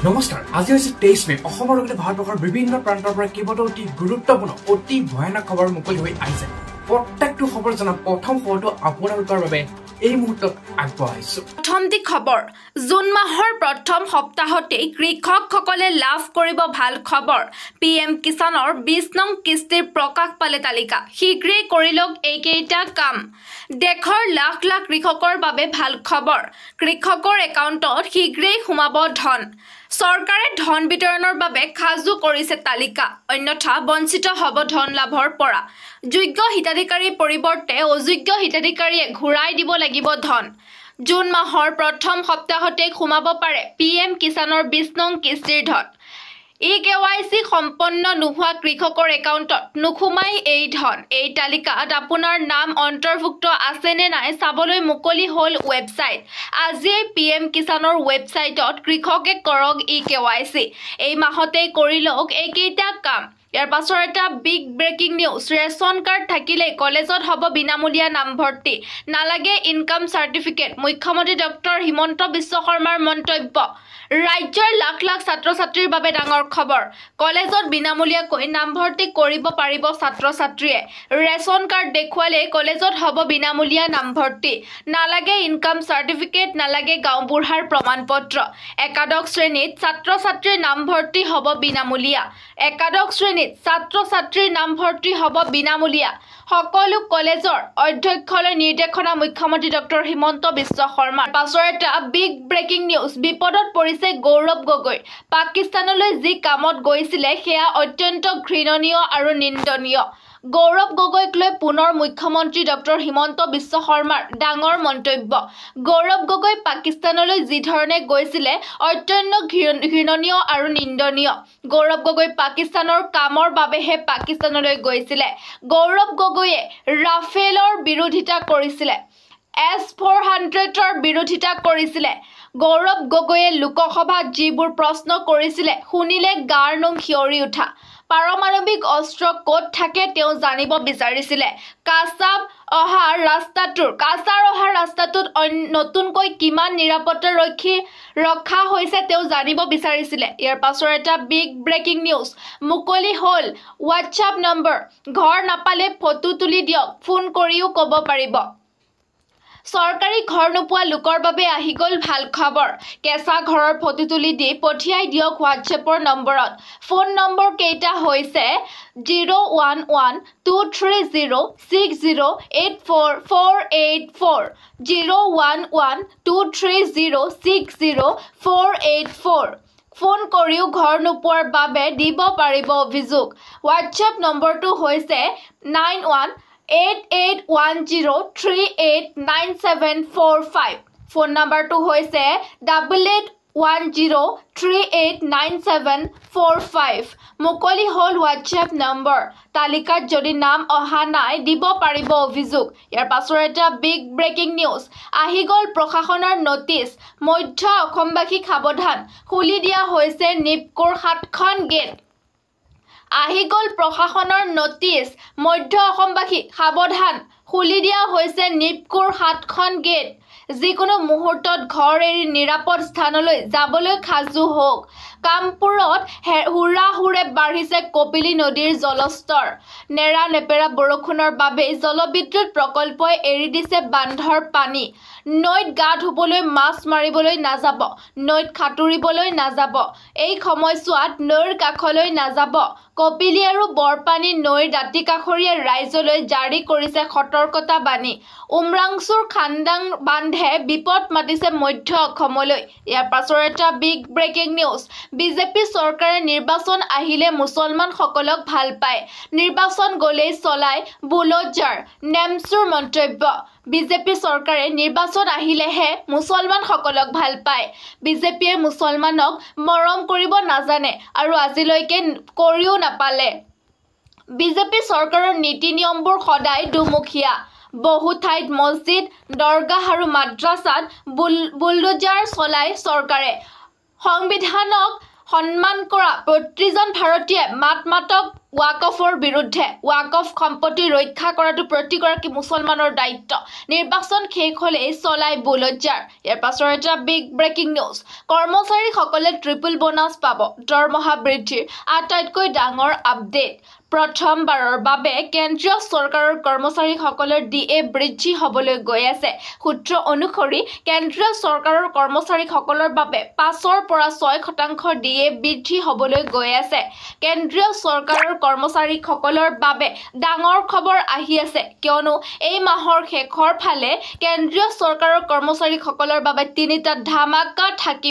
নমস্কাৰ আজি হৈছে 23 মে অসমৰ লগতে ভাৰতবৰ্ষৰ বিভিন্ন প্ৰান্তৰ পৰা কেইবাটাও অতি গুৰুত্বপূৰ্ণ অতি ভয়ানক খবৰ মুকলি হৈ আহিছে প্ৰত্যেকটো খবৰ জনা প্ৰথম খবৰটো আপোনালোকৰ বাবে এই মুহূৰ্তত আগবঢ়াইছো প্ৰথমটি খবৰ জুন মাহৰ প্ৰথম সপ্তাহতে কৃষকসকলে লাভ কৰিব ভাল খবৰ পিএম কিষাণৰ 20 নং কিস্তিৰ প্ৰকাশ পালে তালিকা শীঘ্ৰেই কৰি লওক এইকেইটা কাম দেশৰ লাখ লাখ কৃষকৰ বাবে ভাল খবৰ কৃষকৰ একাউণ্টত শীঘ্ৰেই সোমাব ধন চৰকাৰে ধন বিতৰণৰ বাবে খাজু কৰিছে তালিকা অন্যথা বঞ্চিত হ'ব ধন লাভৰ পৰা যোগ্য হিতাধিকাৰীৰ পৰিৱৰ্তে অযোগ্য হিতাধিকাৰীয়ে ঘূৰাই দিব লাগিব ধন জুন মাহৰ প্ৰথম সপ্তাহতে সোমাব পাৰে পিএম কিষাণৰ 20 নং কিস্তিৰ ধন KYC সম্পন্ন নোহোৱা কৃষকৰ একাউণ্টত নুখুমাই এই ধন এই তালিকাত আপোনাৰ নাম অন্তৰ্ভুক্ত আছে নে নাই চাবলৈ মুকলি হ'ল ৱেবছাইট আজিয়ে পিএম কিষাণৰ ৱেবছাইটত কৃষকে কৰক KYC এই মাহতে কৰি লওক এইকেইটা কাম ইয়াৰ পাছৰ এটা big breaking news ration card থাকিলে কলেজত হ'ব বিনামূলীয়া নামভৰ্তি নালাগে ইনকাম চাৰ্টিফিকেট মুখ্যমন্ত্ৰী ডক্টৰ হিমন্ত বিশ্ব শৰ্মাৰ মন্তব্য ৰাজ্যৰ লাখ লাখ ছাত্ৰ ছাত্ৰীৰ বাবে ডাঙৰ খবৰ কলেজত বিনামূলীয়াকৈ নামভৰ্তি কৰিব পাৰিব ছাত্ৰ ছাত্ৰীয়ে ৰেচন কাৰ্ড দেখুৱালে কলেজত হ'ব বিনামূলীয়া নামভৰ্তি নালাগে ইনকাম চাৰ্টিফিকেট নালাগে গাঁওবুঢ়াৰ প্ৰমাণপত্ৰ একাদশ শ্ৰেণীত ছাত্ৰ ছাত্ৰীৰ নামভৰ্তি হ'ব বিনামূলীয়া একাদশ শ্ৰেণীত ছাত্ৰ ছাত্ৰীৰ নামভৰ্তি হ'ব বিনামূলীয়া সকলো কলেজৰ অধ্যক্ষলৈ নিৰ্দেশনা মুখ্যমন্ত্ৰী ডক্টৰ হিমন্ত বিশ্ব শৰ্মাৰ পাছৰ এটা বিগ ব্ৰেকিং নিউজ বিপদত পৰিছে গৌৰৱ গগৈ পাকিস্তানলৈ যি কামত গৈছিলে সেয়া অত্যন্ত ঘৃণনীয় আৰু নিন্দনীয় গৌৰৱ গগৈক লৈ পুনৰ মুখ্যমন্ত্ৰী ডক্টৰ হিমন্ত বিশ্ব শৰ্মাৰ ডাঙৰ মন্তব্য গৌৰৱ গগৈ পাকিস্তানলৈ যি ধৰণে গৈছিলে অত্যন্ত ঘৃণনীয় আৰু নিন্দনীয় গৌৰৱ গগৈ পাকিস্তানৰ কামৰ বাবেহে পাকিস্তানলৈ গৈছিলে গৌৰৱ গগৈয়ে ৰাফেলৰ বিৰোধিতা কৰিছিলে S-400ৰ বিৰোধিতা কৰিছিলে গৌৰৱ গগৈয়ে লোকসভাত যিবোৰ প্ৰশ্ন কৰিছিলে শুনিলে গাৰ নোম শিয়ৰি উঠা পাৰমাণৱিক অস্ত্ৰ ক'ত থাকে তেওঁ জানিব বিচাৰিছিলে কাছাৰ অহা ৰাস্তাটোত নতুনকৈ কিমান নিৰাপত্তা ৰখা হৈছে তেওঁ জানিব বিচাৰিছিলে ইয়াৰ পাছৰ এটা বিগ ব্ৰেকিং নিউজ মুকলি হ'ল হোৱাটছআপ নম্বৰ ঘৰ নাপালে ফটো তুলি দিয়ক ফোন কৰিও ক'ব পাৰিব চৰকাৰী ঘৰ নোপোৱা লোকৰ বাবে আহি গ'ল ভাল খবৰ কেঁচা ঘৰৰ ফটো তুলি দি পঠিয়াই দিয়ক হোৱাটছএপৰ নম্বৰত ফোন নম্বৰ কেইটা হৈছে 0112306084484 01123060484 ফোন কৰিও ঘৰ নোপোৱাৰ বাবে দিব পাৰিব অভিযোগ হোৱাটছএপ নম্বৰটো হৈছে 8810389745 ফোন নম্বৰটো হৈছে 8810389745 মুকলি হ'ল হোৱাটছএপ নম্বৰ তালিকাত যদি নাম অহা নাই দিব পাৰিব অভিযোগ ইয়াৰ পাছৰ এটা বিগ ব্ৰেকিং নিউজ আহি গ'ল প্ৰশাসনৰ নটিচ মধ্য অসমবাসীক সাৱধান খুলি দিয়া হৈছে নিপকোৰ 7খন গেট আহি গ'ল প্ৰশাসনৰ নটিচ মধ্য অসমবাসীক সাৱধান খুলি দিয়া হৈছে নিপকোৰ 7খন গেট যিকোনো মুহূৰ্তত ঘৰ এৰি নিৰাপদ স্থানলৈ যাবলৈ খাজু হওক কামপুৰত হুৰাহুৰে বাঢ়িছে কপিলী নদীৰ জলস্তৰ নেৰা নেপেৰা বৰষুণৰ বাবে জলবিদ্যুৎ প্ৰকল্পই এৰি দিছে বান্ধৰ পানী নৈত গা ধুবলৈ মাছ মাৰিবলৈ নাযাব নৈত সাঁতুৰিবলৈ নাযাব এই সময়ছোৱাত নৈৰ কাষলৈ নাযাব কপিলী আৰু বৰপানী নৈৰ দাঁতিকাষৰীয়া ৰাইজলৈ জাৰি কৰিছে সতৰ্কতা বাণী উমৰাংচুৰ খান্দাং বান্ধে বিপদ মাতিছে মধ্য অসমলৈ ইয়াৰ পাছৰ এটা বিগ ব্ৰেকিং নিউজ বিজেপি চৰকাৰে নিৰ্বাচন আহিলে মুছলমানসকলক ভাল পায় নিৰ্বাচন গ'লেই চলাই বুলডজাৰ নেমচুৰ মন্তব্য বিজেপি চৰকাৰে নিৰ্বাচন আহিলেহে মুছলমানসকলক ভাল পায় বিজেপিয়ে মুছলমানক মৰম কৰিব নাজানে আৰু আজিলৈকে কৰিও নাপালে বিজেপি চৰকাৰৰ নীতি নিয়মবোৰ সদায় দুমুখীয়া বহু ঠাইত মছজিদ দৰগাহ আৰু মাদ্ৰাছাত বুলডজাৰ চলাই চৰকাৰে সংবিধানক সন্মান কৰা প্ৰতিজন ভাৰতীয় মাত মাতক ৱাকফৰ বিৰুদ্ধে ৱাকফ সম্পত্তি ৰক্ষা কৰাটো প্ৰতিগৰাকী মুছলমানৰ দায়িত্ব নিৰ্বাচন শেষ হ'লেই চলাই বুলডজাৰ ইয়াৰ পাছৰ এটা বিগ ব্ৰেকিং নিউজ কৰ্মচাৰীসকলে ট্ৰিপল বোনাছ পাব দৰমহা বৃদ্ধিৰ আটাইতকৈ ডাঙৰ আপডেট প্ৰথমবাৰৰ বাবে কেন্দ্ৰীয় চৰকাৰৰ কৰ্মচাৰীসকলৰ ডিএ বৃদ্ধি হ'বলৈ গৈ আছে সূত্ৰ অনুসৰি কেন্দ্ৰীয় চৰকাৰৰ কৰ্মচাৰীসকলৰ বাবে 5ৰ পৰা 6% ডিএ বৃদ্ধি হ'বলৈ গৈ আছে কেন্দ্ৰীয় চৰকাৰৰ কৰ্মচাৰীসকলৰ বাবে ডাঙৰ খবৰ আহি আছে কিয়নো এই মাহৰ শেষৰ ফালে কেন্দ্ৰীয় চৰকাৰৰ কৰ্মচাৰীসকলৰ বাবে তিনিটা ধামাকা থাকিব